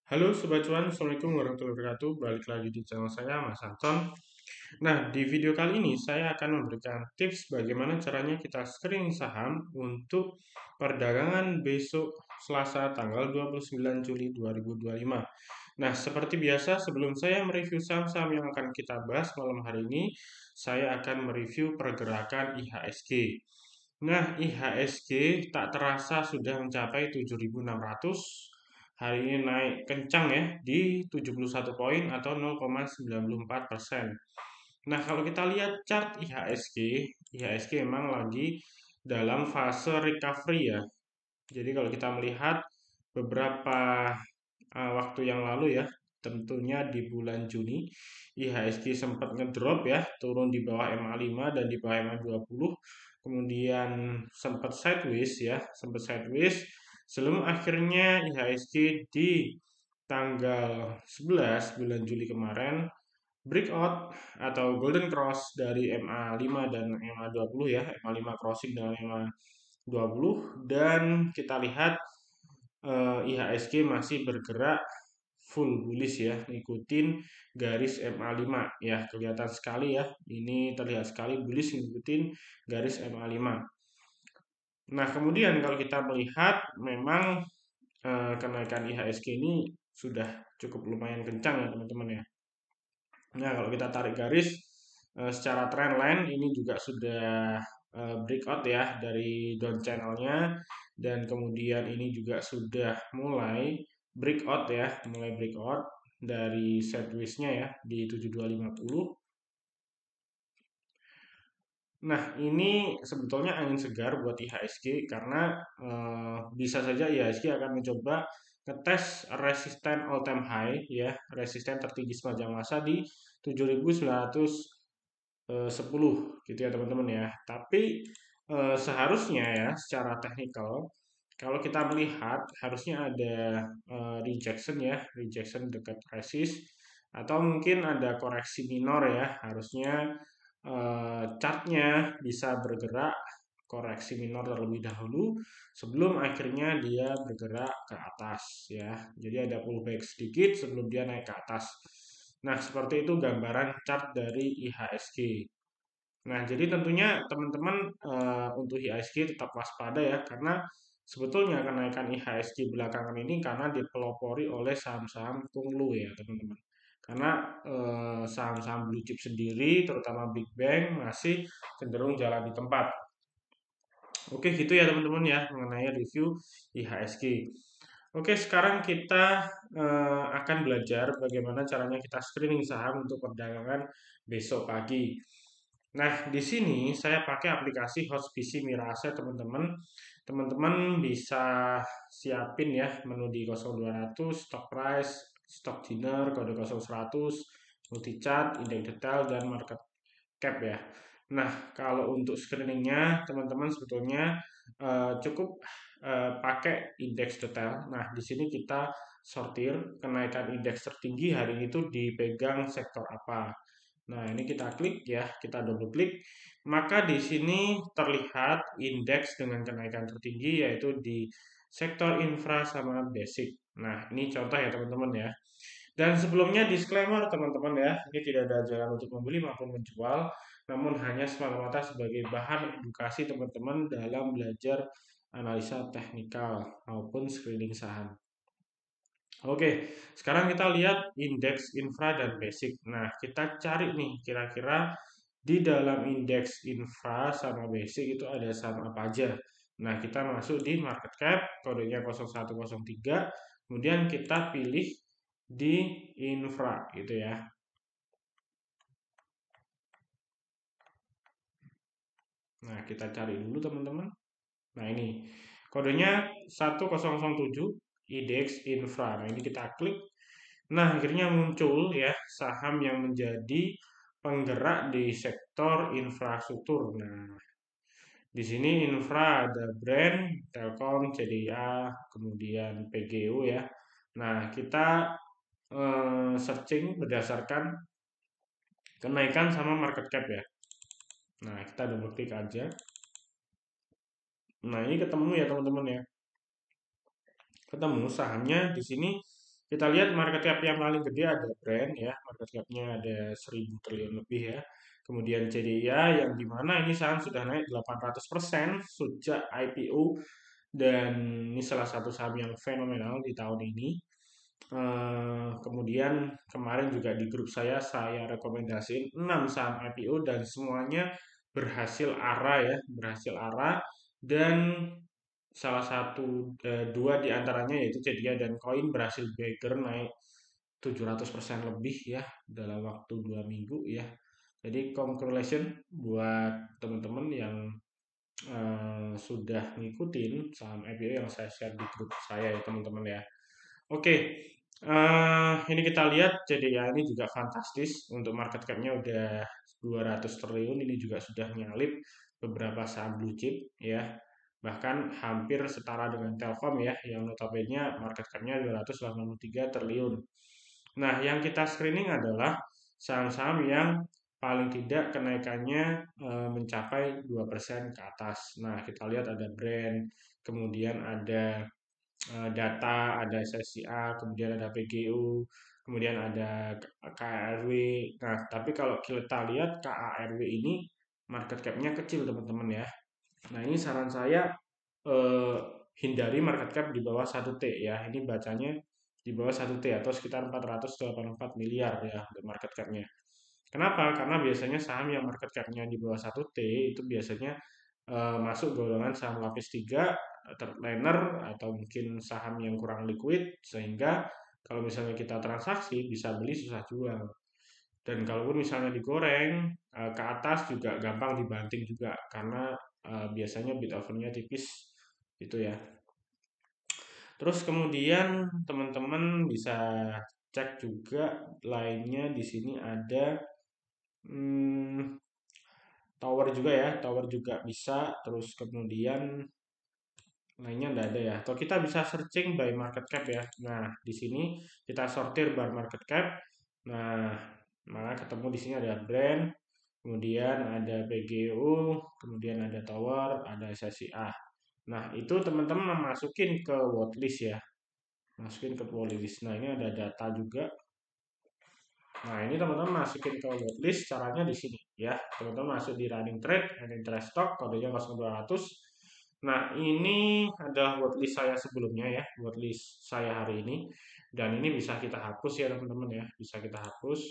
Halo Sobat Cuan, Assalamualaikum warahmatullahi wabarakatuh. Balik lagi di channel saya, Mas Anton. Nah, di video kali ini saya akan memberikan tips bagaimana caranya kita screening saham untuk perdagangan besok Selasa tanggal 29 Juli 2025. Nah, seperti biasa sebelum saya mereview saham-saham yang akan kita bahas malam hari ini, saya akan mereview pergerakan IHSG. Nah, IHSG tak terasa sudah mencapai 7.600. Hari ini naik kencang ya di 71 poin atau 0,94%. Nah, kalau kita lihat chart IHSG memang lagi dalam fase recovery ya. Jadi kalau kita melihat beberapa waktu yang lalu ya, tentunya di bulan Juni, IHSG sempat ngedrop ya, turun di bawah MA5 dan di bawah MA20, kemudian sempat sideways ya, sempat sideways, sebelum akhirnya IHSG di tanggal 11 bulan Juli kemarin breakout atau golden cross dari MA5 dan MA20 ya, MA5 crossing dengan MA20, dan kita lihat IHSG masih bergerak full bullish ya, ngikutin garis MA5 ya, kelihatan sekali ya, ini terlihat sekali bullish ngikutin garis MA5. Nah, kemudian kalau kita melihat memang kenaikan IHSG ini sudah cukup lumayan kencang ya teman-teman ya. Nah, kalau kita tarik garis secara trendline ini juga sudah breakout ya dari down channelnya, dan kemudian ini juga sudah mulai breakout ya, mulai breakout dari sideways-nya ya di 7250. Nah, ini sebetulnya angin segar buat IHSG karena bisa saja IHSG akan mencoba ngetes resisten all time high ya, resisten tertinggi sepanjang masa di 7.910 gitu ya teman-teman ya. Tapi seharusnya ya secara teknikal kalau kita melihat harusnya ada rejection ya, rejection dekat resist, atau mungkin ada koreksi minor ya, harusnya chartnya bisa bergerak koreksi minor terlebih dahulu sebelum akhirnya dia bergerak ke atas ya. Jadi ada pullback sedikit sebelum dia naik ke atas. Nah, seperti itu gambaran chart dari IHSG. Nah, jadi tentunya teman-teman untuk IHSG tetap waspada ya, karena sebetulnya kenaikan IHSG belakangan ini karena dipelopori oleh saham-saham kunglu ya teman-teman. Karena saham-saham blue chip sendiri, terutama Big Bang, masih cenderung jalan di tempat. Oke, gitu ya teman-teman ya mengenai review IHSG. Oke, sekarang kita akan belajar bagaimana caranya kita screening saham untuk perdagangan besok pagi. Nah, di sini saya pakai aplikasi Hospisi Mirase, teman-teman. Teman-teman bisa siapin ya menu di 0200, stock price, stock dinner, kode 0100, multi chart, indeks detail, dan market cap ya. Nah, kalau untuk screeningnya, teman-teman sebetulnya cukup pakai indeks detail. Nah, di sini kita sortir kenaikan indeks tertinggi hari ini itu dipegang sektor apa. Nah, ini kita klik ya, kita double klik. Maka di sini terlihat indeks dengan kenaikan tertinggi yaitu di sektor infra sama basic. Nah, ini contoh ya teman-teman ya. Dan sebelumnya disclaimer teman-teman ya, ini tidak ada ajaran untuk membeli maupun menjual, namun hanya semata-mata sebagai bahan edukasi teman-teman dalam belajar analisa teknikal maupun screening saham. Oke, sekarang kita lihat indeks infra dan basic. Nah, kita cari nih kira-kira di dalam indeks infra sama basic itu ada saham apa aja. Nah, kita masuk di market cap, kodenya 0103, kemudian kita pilih di infra gitu ya. Nah, kita cari dulu teman-teman. Nah, ini kodenya 1007 IDX Infra. Nah, ini kita klik. Nah, akhirnya muncul ya saham yang menjadi penggerak di sektor infrastruktur. Nah, di sini infra ada brand, Telkom, CDA, kemudian PGU ya. Nah, kita searching berdasarkan kenaikan sama market cap ya. Nah, kita double klik aja. Nah, ini ketemu ya teman-teman ya. Ketemu sahamnya di sini Kita lihat market cap yang paling gede ada brand ya, market cap-nya ada 1.000 triliun lebih ya. Kemudian CDIA yang dimana ini saham sudah naik 800% sejak IPO, dan ini salah satu saham yang fenomenal di tahun ini. Kemudian kemarin juga di grup saya rekomendasiin 6 saham IPO dan semuanya berhasil arah ya, berhasil arah, dan salah satu dua di antaranya yaitu Cedia dan Koin berhasil bagger naik 700% lebih ya dalam waktu 2 minggu ya. Jadi congratulations buat teman-teman yang sudah ngikutin saham IPO yang saya share di grup saya ya teman-teman ya. Oke, ini kita lihat CDIA ini juga fantastis untuk market cap-nya udah 200 triliun, ini juga sudah nyalip beberapa saham blue chip ya. Bahkan hampir setara dengan Telkom ya, yang notabene market cap-nya 283 triliun. Nah, yang kita screening adalah saham-saham yang paling tidak kenaikannya mencapai 2% ke atas. Nah, kita lihat ada brand, kemudian ada data, ada SSIA, kemudian ada PGU, kemudian ada KARW. Nah, tapi kalau kita lihat KARW ini market cap-nya kecil teman-teman ya. Nah, ini saran saya eh, hindari market cap di bawah 1T ya. Ini bacanya di bawah 1T atau sekitar 484 miliar ya untuk market cap-nya. Kenapa? Karena biasanya saham yang market cap-nya di bawah 1T itu biasanya masuk golongan saham lapis 3, liner, atau mungkin saham yang kurang liquid, sehingga kalau misalnya kita transaksi bisa beli susah jual. Dan kalaupun misalnya digoreng ke atas juga gampang dibanting juga karena biasanya bid offer-nya tipis gitu ya. Terus kemudian teman-teman bisa cek juga lainnya di sini ada hmm, tower juga ya, tower juga bisa. Terus kemudian lainnya enggak ada ya. Atau kita bisa searching by market cap ya. Nah, di sini kita sortir by market cap. Nah, maka ketemu di sini ada brand, kemudian ada PGU, kemudian ada tower, ada SSIA. Nah, itu teman-teman masukin ke watchlist ya. Masukin ke watchlist. Nah, ini ada data juga. Nah, ini teman-teman masukin ke watchlist caranya di sini ya. Teman-teman masuk di running trade, running trade stock, kodenya 0200. Nah, ini adalah watchlist saya sebelumnya ya, watchlist saya hari ini. Dan ini bisa kita hapus ya teman-teman ya, bisa kita hapus.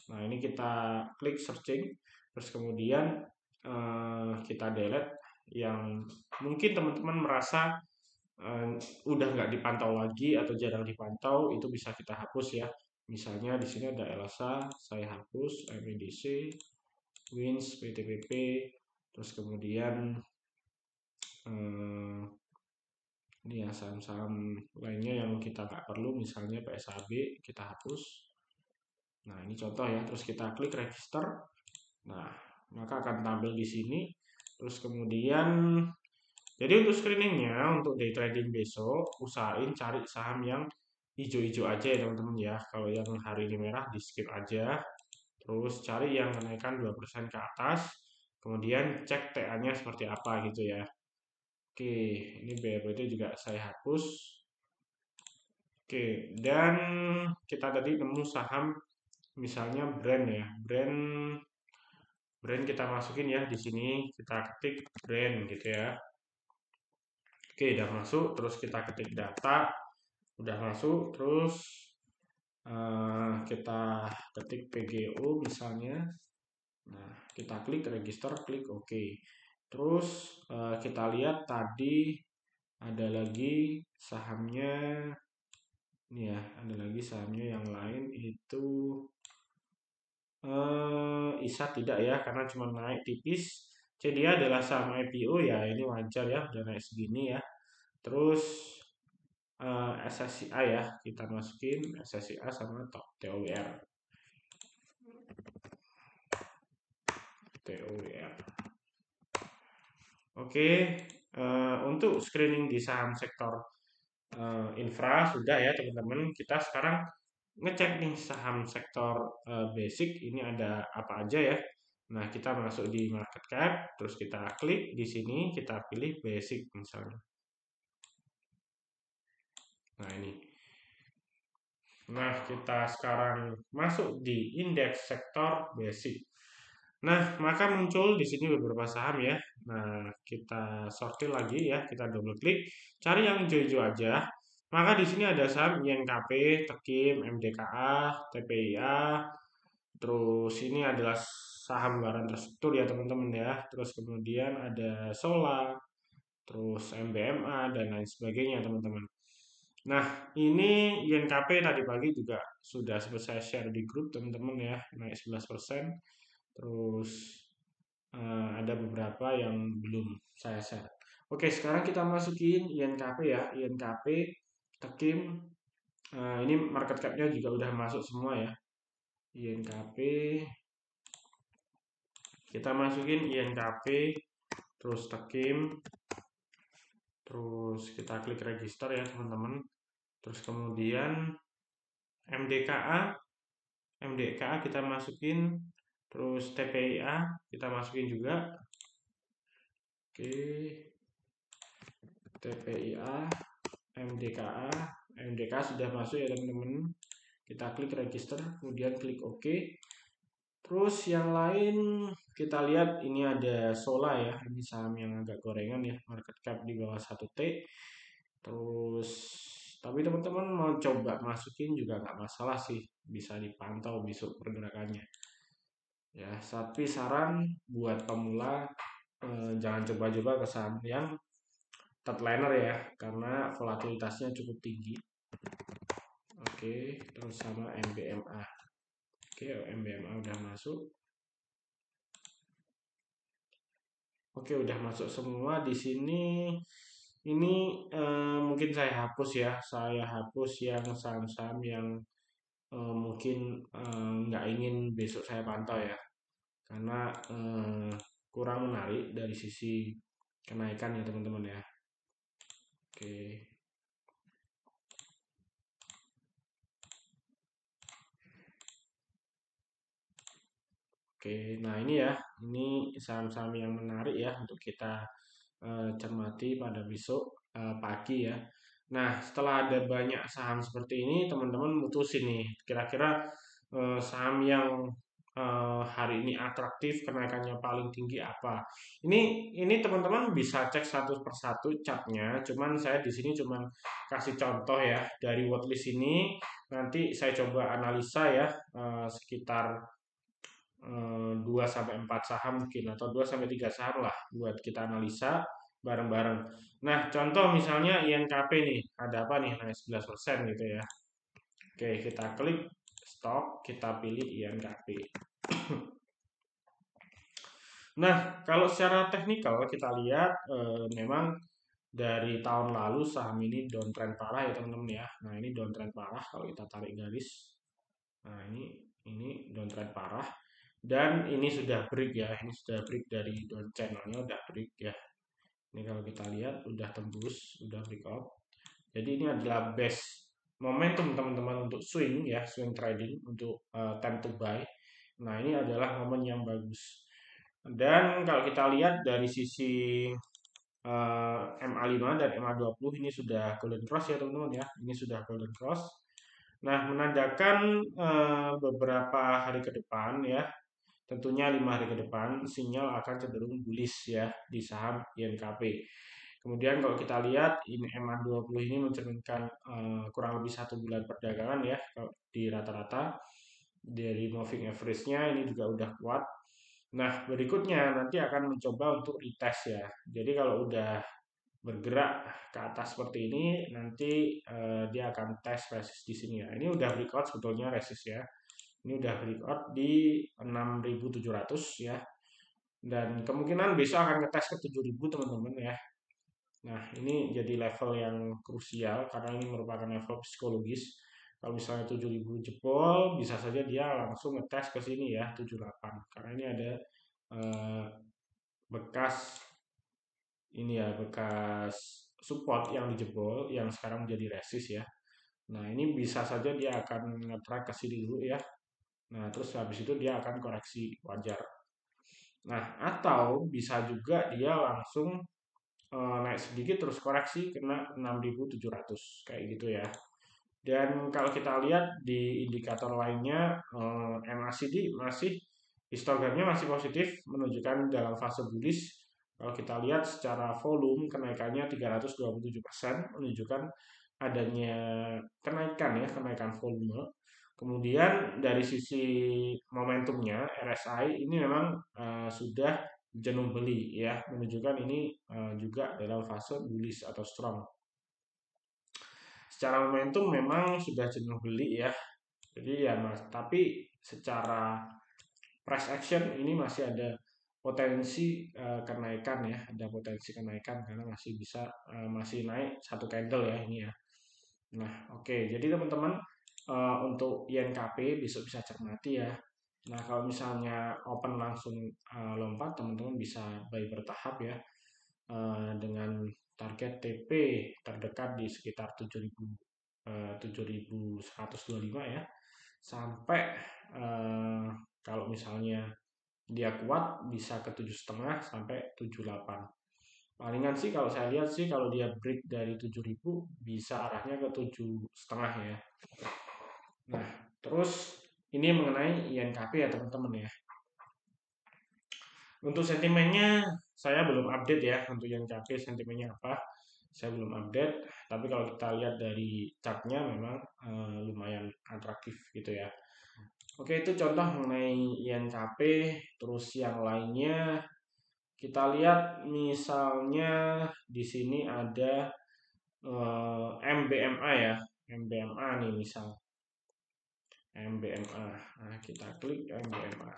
Nah, ini kita klik searching, terus kemudian kita delete yang mungkin teman-teman merasa eh, udah nggak dipantau lagi atau jarang dipantau, itu bisa kita hapus ya. Misalnya di sini ada Elsa, saya hapus, MEDC, Wins, PTPP, terus kemudian eh, ini ya saham-saham lainnya yang kita nggak perlu, misalnya PSAB kita hapus. Nah ini contoh ya, terus kita klik register. Nah maka akan tampil di sini. Terus kemudian jadi untuk screeningnya, untuk day trading besok, usahain cari saham yang hijau-hijau aja ya teman-teman ya. Kalau yang hari ini merah di skip aja. Terus cari yang kenaikan 2% ke atas. Kemudian cek TA-nya seperti apa gitu ya. Oke, ini BRBT juga saya hapus. Oke, dan kita tadi nemu saham misalnya brand ya. Brand kita masukin ya di sini, kita ketik brand gitu ya. Oke, udah masuk, terus kita ketik data, udah masuk, terus kita ketik PGO misalnya. Nah, kita klik register, klik OK. Terus kita lihat tadi ada lagi sahamnya. Ini ya, ada lagi sahamnya yang lain itu ISA tidak ya, karena cuma naik tipis. CDIA adalah saham IPO ya, ini wajar ya, udah naik segini ya. Terus SSIA ya, kita masukin SSIA sama TOWR. TOWR. Oke, untuk screening di saham sektor infra sudah ya teman-teman. Kita sekarang ngecek nih saham sektor basic ini ada apa aja ya. Nah, kita masuk di market cap, terus kita klik di sini, kita pilih basic misalnya. Nah, ini. Nah, kita sekarang masuk di indeks sektor basic. Nah, maka muncul di sini beberapa saham ya. Nah, kita sortir lagi ya, kita double klik, cari yang hijau-hijau aja. Maka di sini ada saham INKP, Tekim, MDKA, TPIA, terus ini adalah saham barang terstruktur ya teman-teman ya. Terus kemudian ada Sola, terus MBMA dan lain sebagainya teman-teman. Nah, ini INKP tadi pagi juga sudah selesai share di grup teman-teman ya, naik 11%. Terus ada beberapa yang belum saya share. Oke, sekarang kita masukin INKP ya, INKP, Tekim. Ini market cap-nya juga udah masuk semua ya. INKP, kita masukin INKP, terus Tekim, terus kita klik register ya teman-teman. Terus kemudian MDKA, MDKA kita masukin, terus TPIA kita masukin juga. Oke, TPIA, MDKA, MDKA sudah masuk ya teman-teman. Kita klik register, kemudian klik OK. Terus yang lain kita lihat ini ada Sola ya, ini saham yang agak gorengan ya, market cap di bawah 1T. Terus tapi teman-teman mau coba masukin juga nggak masalah sih, bisa dipantau besok pergerakannya. Ya, tapi saran buat pemula jangan coba-coba ke saham yang third liner ya, karena volatilitasnya cukup tinggi. Oke, terus sama MBMA. Oke, MBMA udah masuk. Oke, udah masuk semua di sini. Ini mungkin saya hapus ya. Saya hapus yang saham-saham yang mungkin nggak ingin besok saya pantau ya. Karena kurang menarik dari sisi kenaikan ya teman-teman ya. Oke. Oke, nah ini ya, ini saham-saham yang menarik ya untuk kita cermati pada besok pagi ya. Nah, setelah ada banyak saham seperti ini, teman-teman mutusin nih, kira-kira saham yang hari ini atraktif, kenaikannya paling tinggi apa? Ini teman-teman bisa cek satu persatu chartnya. Cuman saya di sini cuman kasih contoh ya dari watchlist ini. Nanti saya coba analisa ya sekitar 2 sampai 4 saham mungkin atau 2 sampai 3 saham lah buat kita analisa bareng-bareng. Nah, contoh misalnya INKP nih, ada apa nih? Naik 11% gitu ya. Oke, kita klik stop, kita pilih INKP. Nah, kalau secara teknikal kita lihat memang dari tahun lalu saham ini downtrend parah ya teman-teman ya. Nah, ini downtrend parah kalau kita tarik garis. Nah, ini downtrend parah. Dan ini sudah break ya, ini sudah break dari down channelnya udah break ya. Ini kalau kita lihat udah tembus, udah breakout. Jadi ini adalah best momentum teman-teman untuk swing ya, swing trading untuk time to buy. Nah ini adalah momen yang bagus. Dan kalau kita lihat dari sisi MA5 dan MA20 ini sudah golden cross ya teman-teman ya. Ini sudah golden cross. Nah menandakan beberapa hari ke depan ya, tentunya 5 hari ke depan sinyal akan cenderung bullish ya di saham INKP. Kemudian kalau kita lihat ini MA20 ini mencerminkan kurang lebih 1 bulan perdagangan ya di rata-rata dari moving average-nya ini juga udah kuat. Nah, berikutnya nanti akan mencoba untuk retest ya. Jadi kalau udah bergerak ke atas seperti ini, nanti dia akan tes resist di sini ya. Ini udah breakout sebetulnya resist ya. Ini udah breakout di 6.700 ya. Dan kemungkinan besok akan ngetes ke 7.000 teman-teman ya. Nah, ini jadi level yang krusial karena ini merupakan level psikologis. Kalau misalnya 7.000 jebol, bisa saja dia langsung ngetes ke sini ya, 78. Karena ini ada eh, bekas ini ya, bekas support yang dijebol yang sekarang menjadi resist ya. Nah, ini bisa saja dia akan nge-track ke sini dulu ya. Nah, terus habis itu dia akan koreksi wajar. Nah, atau bisa juga dia langsung naik sedikit terus koreksi kena 6.700 kayak gitu ya. Dan kalau kita lihat di indikator lainnya, MACD masih histogramnya masih positif, menunjukkan dalam fase bullish. Kalau kita lihat secara volume kenaikannya 327%, menunjukkan adanya kenaikan volume. Kemudian dari sisi momentumnya RSI ini memang sudah jenuh beli ya, menunjukkan ini juga dalam fase bullish atau strong. Secara momentum memang sudah jenuh beli ya. Jadi ya Mas, tapi secara price action ini masih ada potensi kenaikan ya, ada potensi kenaikan karena masih bisa masih naik satu candle ya ini ya. Nah, oke. Jadi teman-teman untuk INKP besok bisa cermati ya. Nah, kalau misalnya open langsung lompat, teman-teman bisa buy bertahap ya dengan target TP terdekat di sekitar 7.125 ya. Sampai kalau misalnya dia kuat bisa ke 7,5 sampai 78. Palingan sih kalau saya lihat sih kalau dia break dari 7.000 bisa arahnya ke 7,5 ya. Nah, terus ini mengenai INKP ya teman-teman ya. Untuk sentimennya saya belum update ya untuk INKP sentimennya apa. Saya belum update, tapi kalau kita lihat dari chartnya memang lumayan atraktif gitu ya. Oke, itu contoh mengenai INKP. Terus yang lainnya kita lihat misalnya di sini ada MBMA ya, MBMA nih misal MBMA. Nah, kita klik MBMA.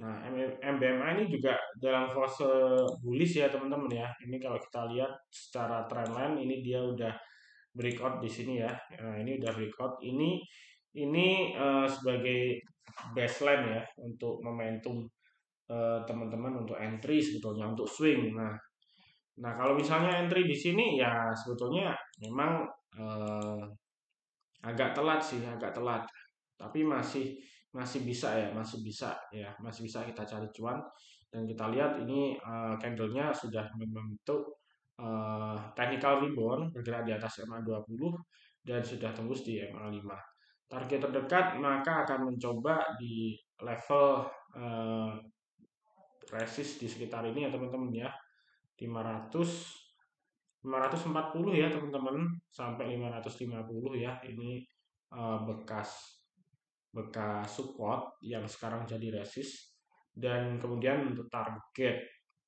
Nah, MBMA ini juga dalam fase bullish ya teman-teman ya. Ini kalau kita lihat secara trendline ini dia udah breakout di sini ya. Nah, ini udah breakout. Ini sebagai baseline ya untuk momentum teman-teman untuk entry sebetulnya untuk swing. Nah, kalau misalnya entry di sini ya sebetulnya memang agak telat sih, agak telat. Tapi masih masih bisa ya, masih bisa kita cari cuan. Dan kita lihat ini candlenya sudah membentuk technical rebound bergerak di atas MA20 dan sudah tembus di MA5. Target terdekat maka akan mencoba di level resist di sekitar ini ya teman-teman ya. 500 540 ya teman-teman sampai 550 ya. Ini bekas bekas support yang sekarang jadi resist dan kemudian untuk target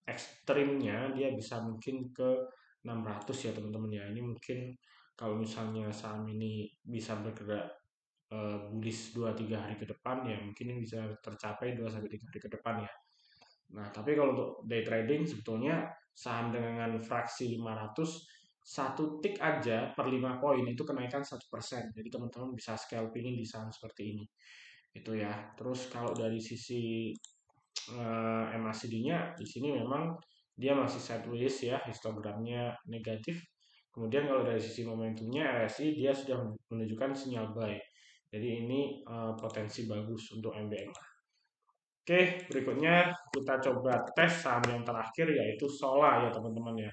ekstrimnya dia bisa mungkin ke 600 ya teman-teman ya. Ini mungkin kalau misalnya saham ini bisa bergerak bullish 2-3 hari ke depan ya mungkin ini bisa tercapai 2-3 hari ke depan ya. Nah, tapi kalau untuk day trading sebetulnya saham dengan fraksi 500 satu tick aja per 5 poin itu kenaikan 1%. Jadi teman-teman bisa scalpingin di saham seperti ini. Itu ya. Terus kalau dari sisi MACD-nya di sini memang dia masih sideways ya, histogramnya negatif. Kemudian kalau dari sisi momentumnya RSI dia sudah menunjukkan sinyal buy. Jadi ini potensi bagus untuk MBMA. Oke, berikutnya kita coba tes saham yang terakhir yaitu Sola ya teman-teman ya.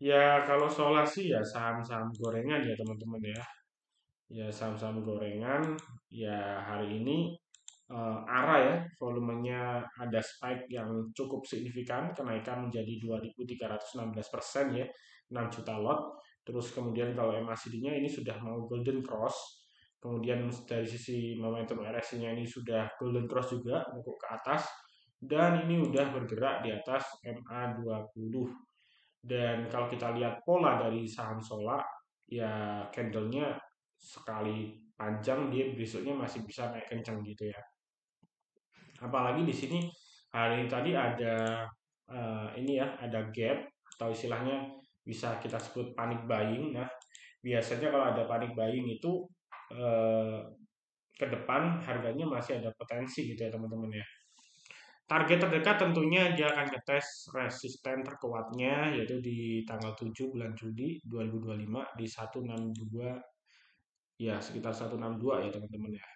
Ya kalau Sola sih ya saham-saham gorengan ya teman-teman ya. Ya saham-saham gorengan ya hari ini ARA ya volumenya ada spike yang cukup signifikan kenaikan menjadi 2.316% ya 6 juta lot. Terus kemudian kalau MACD-nya ini sudah mau golden cross. Kemudian dari sisi momentum RSI-nya ini sudah golden cross juga untuk ke atas dan ini udah bergerak di atas MA20. Dan kalau kita lihat pola dari saham Sola ya candlenya sekali panjang dia besoknya masih bisa naik kencang gitu ya. Apalagi di sini hari tadi ada ini ya, ada gap atau istilahnya bisa kita sebut panic buying. Nah, biasanya kalau ada panic buying itu eh, ke depan harganya masih ada potensi gitu ya teman-teman ya. Target terdekat tentunya dia akan ngetes resisten terkuatnya yaitu di tanggal 7 bulan Juli 2025 di 162 ya sekitar 162 ya teman-teman ya.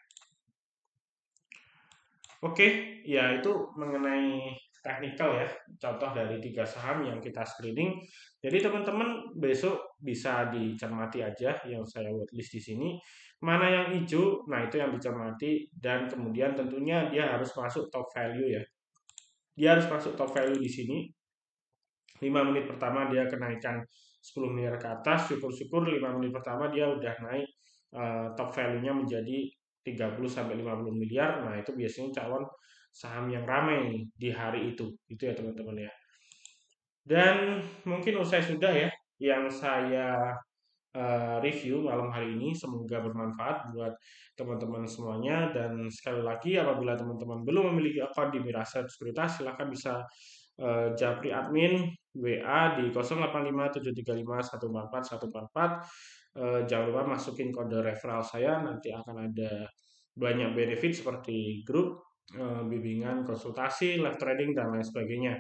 Oke, ya itu mengenai teknikal ya, contoh dari tiga saham yang kita screening. Jadi teman-teman besok bisa dicermati aja yang saya list di sini. Mana yang hijau, nah itu yang dicermati dan kemudian tentunya dia harus masuk top value ya. Dia harus masuk top value di sini. 5 menit pertama dia kenaikan 10 miliar ke atas, syukur-syukur 5 menit pertama dia udah naik top value-nya menjadi 30 sampai 50 miliar. Nah, itu biasanya calon saham yang ramai di hari itu. Itu ya teman-teman ya. Dan mungkin usai sudah ya yang saya review malam hari ini. Semoga bermanfaat buat teman-teman semuanya. Dan sekali lagi, apabila teman-teman belum memiliki akun di Mirasa Sekuritas, silahkan bisa japri admin WA di 085735144144. Jangan lupa masukin kode referral saya, nanti akan ada banyak benefit seperti grup, bimbingan, konsultasi, live trading, dan lain sebagainya.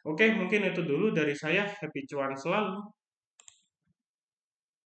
Oke, mungkin itu dulu dari saya. Happy cuan selalu.